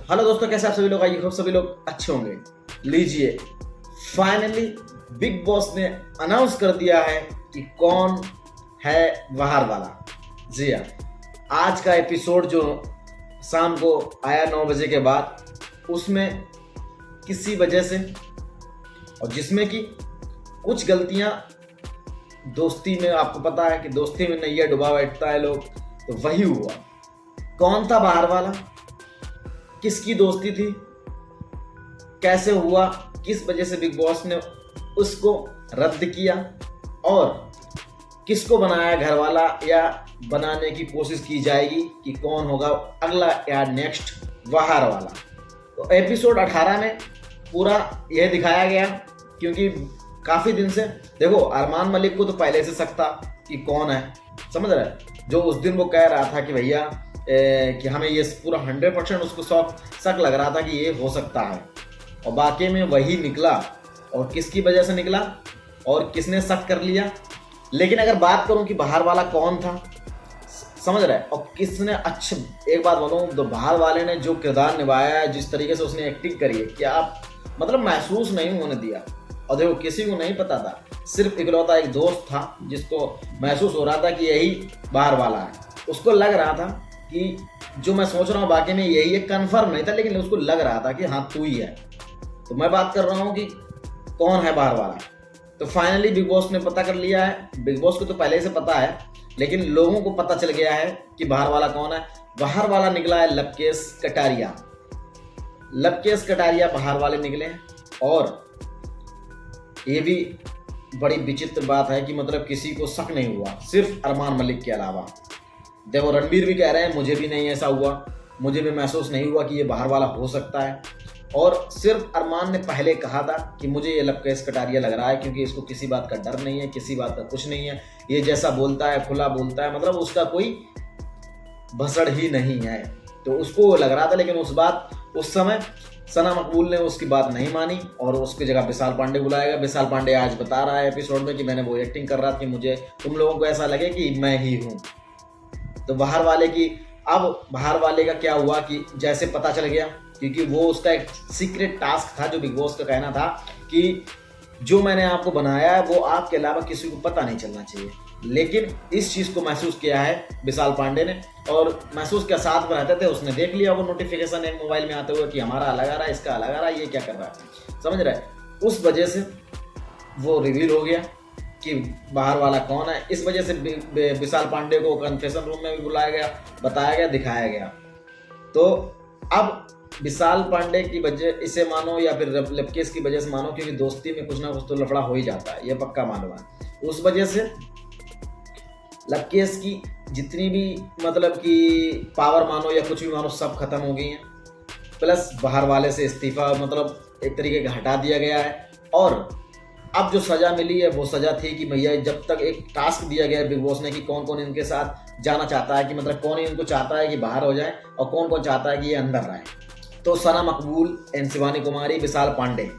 Hello दोस्तों, कैसे आप सभी लोग? आइए खूब सभी लोग अच्छे होंगे। लीजिए, फाइनली बिग बॉस ने अनाउंस कर दिया है कि कौन है बाहर वाला। जी हाँ, आज का एपिसोड जो शाम को आया 9 बजे के बाद, उसमें किसी वजह से और जिसमें कि कुछ गलतियां दोस्ती में, आपको पता है कि दोस्ती में नैया डुबा बैठता है लोग, तो वही हुआ। कौन था बाहर वाला, किसकी दोस्ती थी, कैसे हुआ, किस वजह से बिग बॉस ने उसको रद्द किया और किसको बनाया घर वाला, या बनाने की कोशिश की जाएगी कि कौन होगा अगला या नेक्स्ट बाहर वाला। तो एपिसोड 18 में पूरा यह दिखाया गया, क्योंकि काफ़ी दिन से देखो, अरमान मलिक को तो पहले से शक था कि कौन है, समझ रहे हैं? जो उस दिन वो कह रहा था कि भैया कि हमें ये पूरा 100% उसको शक लग रहा था कि ये हो सकता है, और वाकई में वही निकला। और किसकी वजह से निकला और किसने शक कर लिया। लेकिन अगर बात करूं कि बाहर वाला कौन था, समझ रहे हैं, और किसने, अच्छा एक बात बोलूं, तो बाहर वाले ने जो किरदार निभाया है, जिस तरीके से उसने एक्टिंग करी है, क्या आप मतलब महसूस नहीं होने दिया। और देखो, किसी को नहीं पता था, सिर्फ इकलौता एक दोस्त था जिसको महसूस हो रहा था कि यही बाहर वाला है। उसको लग रहा था कि जो मैं सोच रहा हूँ वाकई में यही है, कंफर्म नहीं था, लेकिन उसको लग रहा था कि हाँ तू ही है। तो मैं बात कर रहा हूँ कि कौन है बाहर वाला। तो फाइनली बिग बॉस ने पता कर लिया है। बिग बॉस को तो पहले से पता है, लेकिन लोगों को पता चल गया है कि बाहर वाला कौन है। बाहर वाला निकला है लवकेश कटारिया। लवकेश कटारिया बाहर वाले निकले हैं। और ये भी बड़ी विचित्र बात है कि मतलब किसी को शक नहीं हुआ, सिर्फ अरमान मलिक के अलावा। देखो, रणबीर भी कह रहे हैं मुझे भी नहीं ऐसा हुआ, मुझे भी महसूस नहीं हुआ कि ये बाहर वाला हो सकता है। और सिर्फ अरमान ने पहले कहा था कि मुझे ये लवकेश कटारिया लग रहा है, क्योंकि इसको किसी बात का डर नहीं है, किसी बात का कुछ नहीं है, ये जैसा बोलता है खुला बोलता है, मतलब उसका कोई भसड़ ही नहीं है। तो उसको लग रहा था, लेकिन उस समय सना मकबूल ने उसकी बात नहीं मानी और उसकी जगह विशाल पांडे बुलाया गया। विशाल पांडे आज बता रहा है एपिसोड में कि मैंने वो एक्टिंग कर रहा था कि मुझे तुम लोगों को ऐसा लगे कि मैं ही हूँ। तो बाहर वाले का क्या हुआ कि जैसे पता चल गया, क्योंकि वो उसका एक सीक्रेट टास्क था, जो बिग बॉस का कहना था कि जो मैंने आपको बनाया है वो आपके अलावा किसी को पता नहीं चलना चाहिए। लेकिन इस चीज़ को महसूस किया है विशाल पांडे ने, और महसूस क्या, साथ में रहते थे, उसने देख लिया वो नोटिफिकेशन एक मोबाइल में आते हुए कि हमारा अलग आ रहा है, इसका अलग आ रहा है, ये क्या कर रहा है, समझ रहे हैं? उस वजह से वो रिवील हो गया कि बाहर वाला कौन है। इस वजह से विशाल पांडे को कन्फेशन रूम में भी बुलाया गया, बताया गया, दिखाया गया। तो अब विशाल पांडे की वजह इसे मानो या फिर लवकेश की वजह से मानो, क्योंकि दोस्ती में कुछ ना कुछ तो लफड़ा हो ही जाता है, ये पक्का मालूम है। उस वजह से लवकेश की जितनी भी मतलब कि पावर मानो या कुछ भी मानो, सब खत्म हो गई हैं। प्लस बाहर वाले से इस्तीफा मतलब एक तरीके का हटा दिया गया है। और अब जो सज़ा मिली है वो सज़ा थी कि भैया, जब तक एक टास्क दिया गया है बिग बॉस ने कि कौन कौन इनके साथ जाना चाहता है, कि मतलब कौन इनको चाहता है कि बाहर हो जाए और कौन कौन चाहता है कि ये अंदर रहे। तो सना मकबूल, शिवानी कुमारी, विशाल पांडे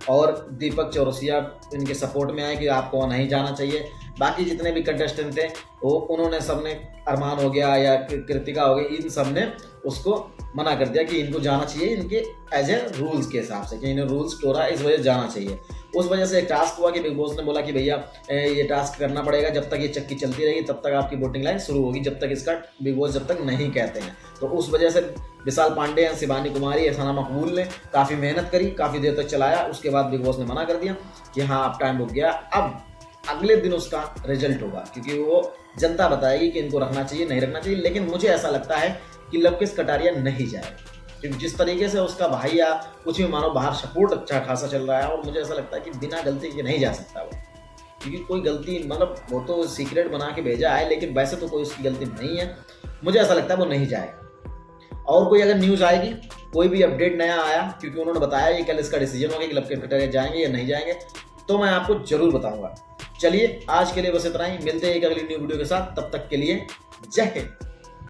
और दीपक चौरसिया इनके सपोर्ट में आए कि आपको नहीं जाना चाहिए। बाकी जितने भी कंटेस्टेंट थे वो उन्होंने सबने, अरमान हो गया या कृतिका हो गई, इन सब ने उसको मना कर दिया कि इनको जाना चाहिए, इनके एज ए रूल्स के हिसाब से, कि इन्हें रूल्स तोड़ा, इस वजह से जाना चाहिए। उस वजह से एक टास्क हुआ कि बिग बॉस ने बोला कि भैया ये टास्क करना पड़ेगा, जब तक ये चक्की चलती रहेगी तब तक आपकी वोटिंग लाइन शुरू होगी, जब तक इसका बिग बॉस जब तक नहीं कहते हैं। तो उस वजह से विशाल पांडे, शिवानी कुमारी, सना मकबूल ने काफ़ी मेहनत करी, काफ़ी देर तक चलाया। उसके बाद बिग बॉस ने मना कर दिया कि हाँ अब टाइम रुक गया, अब अगले दिन उसका रिजल्ट होगा, क्योंकि वो जनता बताएगी कि इनको रखना चाहिए नहीं रखना चाहिए। लेकिन मुझे ऐसा लगता है कि लवकेश कटारिया नहीं जाएगा, क्योंकि जिस तरीके से उसका भाई या कुछ भी मानो बाहर सपोर्ट अच्छा खासा चल रहा है, और मुझे ऐसा लगता है कि बिना गलती के नहीं जा सकता वो, क्योंकि कोई गलती मतलब वो तो सीक्रेट बना के भेजा है, लेकिन वैसे तो कोई उसकी गलती नहीं है। मुझे ऐसा लगता है वो नहीं जाएगा। और कोई अगर न्यूज़ आएगी, कोई भी अपडेट नया आया, क्योंकि उन्होंने बताया कि कल इसका डिसीजन होगा कि लवकेश कटारिया जाएंगे या नहीं जाएंगे, तो मैं आपको जरूर बताऊंगा। चलिए, आज के लिए बस इतना ही, मिलते हैं एक अगली न्यू वीडियो के साथ, तब तक के लिए जय हिंद।